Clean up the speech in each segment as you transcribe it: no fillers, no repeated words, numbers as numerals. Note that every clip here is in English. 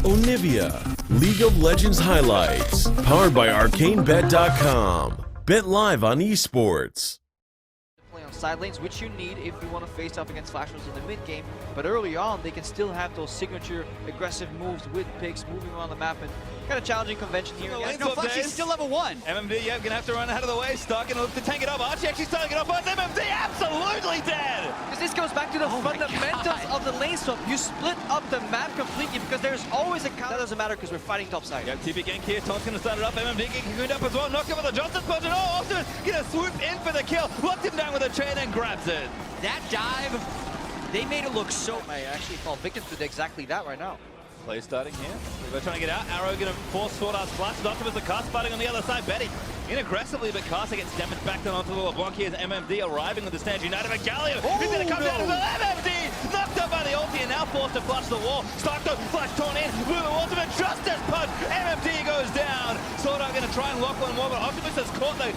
Onivia, League of Legends highlights, powered by ArcaneBet.com. Bet live on esports. Play on side lanes, which you need if you want to face up against Flashers in the mid game. But early on, they can still have those signature aggressive moves with picks moving around the map, and kind of challenging convention here. Yeah, no, Flashy's still level 1. MMD, yeah, gonna have to run out of the way. Stark gonna look to tank it up. Archie actually starting it off. But MMD absolutely dead. Because this goes back to the fundamentals of the lane swap. You split up the map completely because there's always a counter. That doesn't matter because we're fighting top side. Yep, TP gank here. Taunt's gonna start it up. MMD getting cleaned up as well. Knocked over the Johnson punch. And oh, Optimus gonna swoop in for the kill. Locked him down with a chain and grabs it. That dive, they made it look so... I actually fall victim to exactly that right now. Play starting here. We're trying to get out. Arrow gonna force Sword Art's flash. Optimus the cast fighting on the other side. Betty in aggressively, but Casa gets damaged back down onto the LeBlanc. Here's MMD arriving with the stand united. But Galio, he's gonna come down as well. MMD knocked up by the ulti and now forced to flush the wall. Stark though, flash torn in. Blue ultimate justice punch. MMD goes down. Sword Art gonna try and lock one more, but Optimus has caught the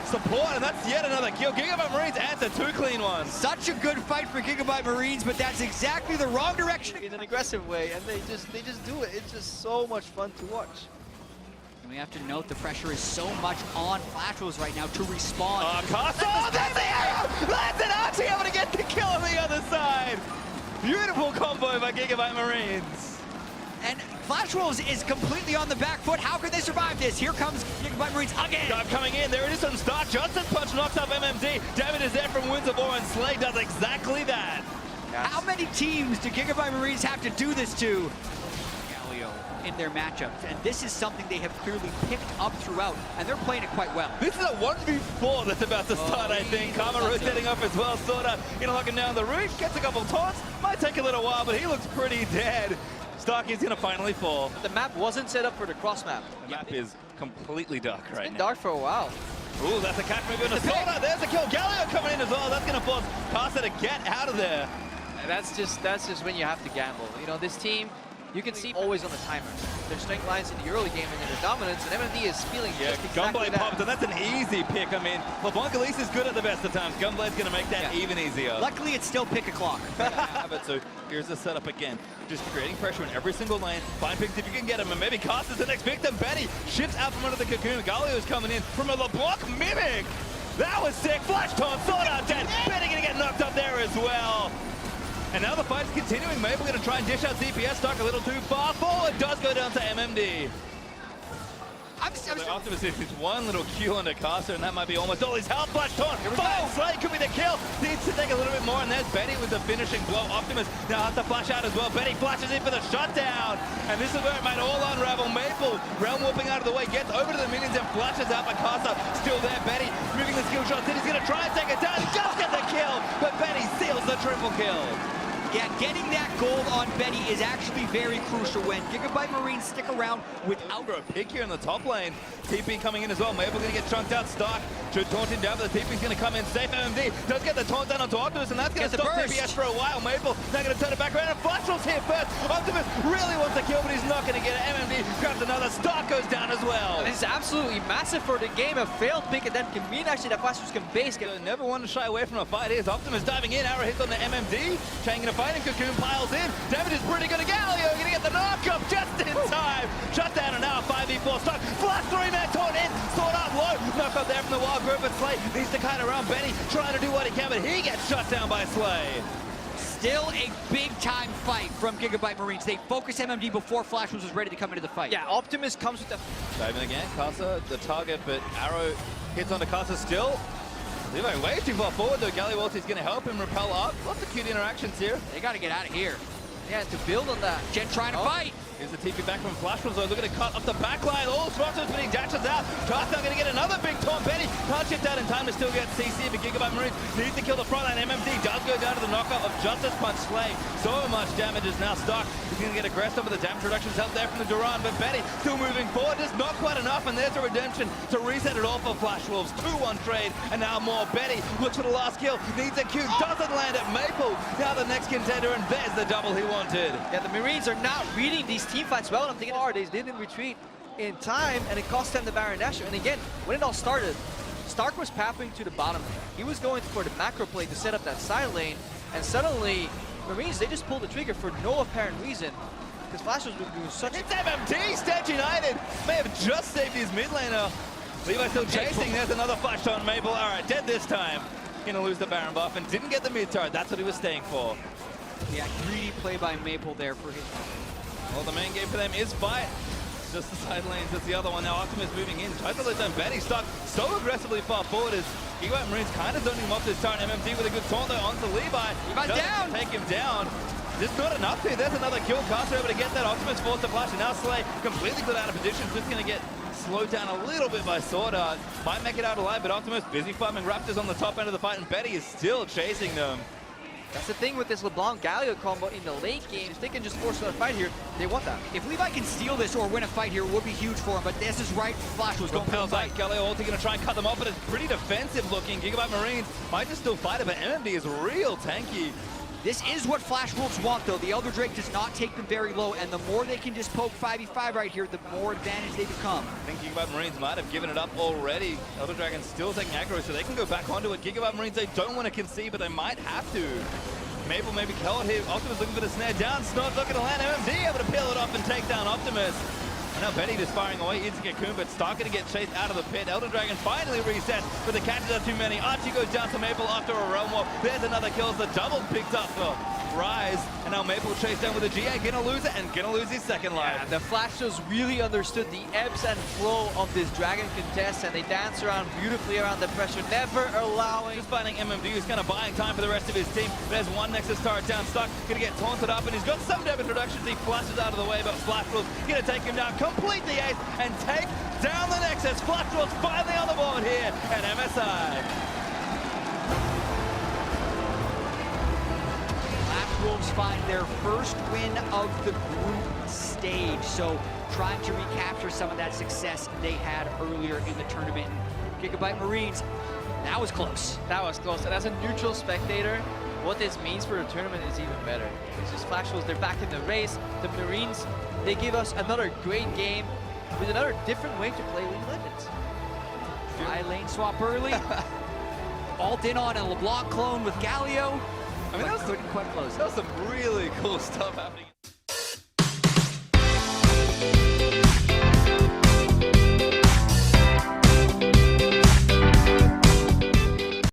support, and that's yet another kill. Gigabyte Marines answer 2 clean ones. Such a good fight for Gigabyte Marines, but that's exactly the wrong direction. In an aggressive way, and they just do it. It's just so much fun to watch. And we have to note the pressure is so much on Flashwolves right now to respawn. Casa, oh, that's the arrow! That's an Archie able to get the kill on the other side. Beautiful combo by Gigabyte Marines. And Flashwolves is completely on the back foot. How can they survive this? Here comes Gigabyte Marines again. Dive coming in. There it is from Stark. Johnson punch knocks up MMD. Damage is there from Winds of War, and Slay does exactly that. Yes. How many teams do Gigabyte Marines have to do this to? Galio in their matchups, and this is something they have clearly picked up throughout, and they're playing it quite well. This is a 1v4 that's about to start, I think. Karma rotating up as well. Sorta gonna lock him down the roof. Gets a couple taunts. Might take a little while, but he looks pretty dead. Stark is gonna finally fall. The map wasn't set up for the cross map. The map is completely dark right now. It's been dark for a while. Ooh, that's a catch move in a Soda. There's a kill. Galio coming in as well. That's gonna force Casa to get out of there. And that's just when you have to gamble. You know, this team, you can see always on the timer. Their strength lines in the early game and then their dominance, and MMD is feeling just exactly Gunblade that. popped, and that's an easy pick. I mean, LeBlanc at least is good at the best of times. Gunblade's gonna make that even easier. Luckily, it's still pick a clock. So here's the setup again. Just creating pressure in every single lane. Find picks if you can get him, and maybe Casa's the next victim. Betty shifts out from under the cocoon. Galio is coming in from a LeBlanc mimic. That was sick. Flash taunt, Sword Art dead. Betty gonna get knocked up there as well. And now the fight's continuing. Maple gonna try and dish out DPS. Stuck a little too far forward. Does go down to MMD. Optimus is one little Q on the Casa, and that might be almost all his health. Flash taunt. Fire Slay could be the kill. Needs to take a little bit more, and there's Betty with the finishing blow. Optimus now has to flash out as well. Betty flashes in for the shutdown, and this is where it might all unravel. Maple realm warping out of the way, gets over to the minions and flashes out. But Casa still there. Betty moving the skill shot. Then he's gonna try and take it down. He does get the kill, but Betty seals the triple kill. Yeah, getting that gold on Betty is actually very crucial when Gigabyte Marines stick around without a pick here in the top lane. TP coming in as well. Maple gonna get chunked out. Stark should taunt him down, but the TP's gonna come in safe. MMD does get the taunt down onto Optimus, and that's gonna stop DPS for a while. Maple now gonna turn it back around, and Flashwolves here first. Optimus really wants to kill, but he's not gonna get it. MMD grabs another. Stark goes down as well. This is absolutely massive for the game. A failed pick, and then can mean actually that Flashwolves can base. Never want to shy away from a fight. Here's Optimus diving in. Arrow hits on the MMD. Chang in a fight, and Cocoon piles in. Damage is pretty good. Galio gonna get the knock up just in time. Shut down, and now a 5v4 Stark. Flash 3-man taunt in. Sword Art low. Knock up there from the wild group, but Slay needs to cut around Betty, trying to do what he can, but he gets shut down by Slay. Still a big-time fight from Gigabyte Marines. They focus MMD before Flashwolves was ready to come into the fight. Yeah, Optimus comes with the... Diving again, Casa the target, but Arrow hits onto Casa still. Levi way too far forward though. Galliwalti's going to help him repel up. Lots of cute interactions here. They got to get out of here. Yeah, to build on that. Jen trying to fight. Here's the TP back from Flashwolves though. Looking to cut up the backline. Oh, Smart's putting dashes out. Tarthar going to get another big taunt. Betty can't shift out in time to still get CC, but Gigabyte Marines needs to kill the front line. MMD does go down to the knockout of Justice Punch. Slay so much damage is now stuck. He's going to get aggressive with the damage reductions out there from the Duran, but Betty still moving forward. Just not quite enough, and there's a redemption to reset it all for Flashwolves. 2-1 trade, and now more. Betty looks for the last kill. Needs a Q. Doesn't land at Maple. Now the next contender, and there's the double he wanted. Yeah, the Marines are not reading these team fights well enough to get hard. They didn't retreat in time, and it cost them the Baron Nashor. And again, when it all started, Stark was pathing to the bottom lane. He was going for the macro play to set up that side lane, and suddenly Marines, they just pulled the trigger for no apparent reason. Because Flash was doing such a... It's MMD! Stage United may have just saved his mid laner. Levi still chasing. There's another flash on Maple. All right, dead this time. Gonna lose the Baron buff and didn't get the mid turret. That's what he was staying for. Yeah, greedy play by Maple there for his... Well, the main game for them is fight. Just the side lanes. That's the other one. Now Optimus moving in. Tries to let down Betty. Stuck so aggressively far forward as Gigabyte Marines kind of zoning him off this turret. MMD with a good taunt though onto Levi. Levi down! Take him down. Just not enough here. There's another kill. Caster able to get that. Optimus forced to flash, and now Slay completely got out of position. Just going to get slowed down a little bit by Sword Art. Might make it out alive, but Optimus busy farming Raptors on the top end of the fight, and Betty is still chasing them. That's the thing with this LeBlanc Galio combo in the late game. If they can just force another fight here, they want that. If Levi can steal this or win a fight here, it would be huge for him, but this is right. Flash was going for the fight. Galio ulti going to try and cut them off, but it's pretty defensive looking. Gigabyte Marines might just still fight it, but MMD is real tanky. This is what Flash Wolves want, though. The Elder Drake does not take them very low, and the more they can just poke 5v5 right here, the more advantage they become. I think Gigabyte Marines might have given it up already. Elder Dragon still taking aggro, so they can go back onto it. Gigabyte Marines, they don't want to concede, but they might have to. Maple maybe killed here. Optimus looking for the snare down. Snort looking to land. MMD able to peel it off and take down Optimus. And now Betty just firing away into Cocoon, but Stark going to get chased out of the pit. Elder Dragon finally resets, but the catches are too many. Archie goes down to Maple after a realm war. There's another kill as the double picked up for Rise. And now Maple chased down with a GA. Gonna lose it and gonna lose his second life. Yeah, the Flashers really understood the ebbs and flow of this Dragon contest, and they dance around beautifully around the pressure, never allowing... Just finding MMD, who's kind of buying time for the rest of his team. There's one Nexus turret down, Stuck, gonna get taunted up, and he's got some damage reductions. He flashes out of the way, but Flash Wolves gonna take him down, complete the ace, and take down the Nexus. Flash Wolves finally on the board here at MSI. Wolves find their first win of the group stage, so trying to recapture some of that success they had earlier in the tournament. Gigabyte Marines, that was close. That was close, and as a neutral spectator, what this means for the tournament is even better. It's just Flash Wolves, they're back in the race. The Marines, they give us another great game with another different way to play League of Legends. High lane swap early. Alt in on a LeBlanc clone with Galio. I mean, couldn't quite close. That was some really cool stuff happening.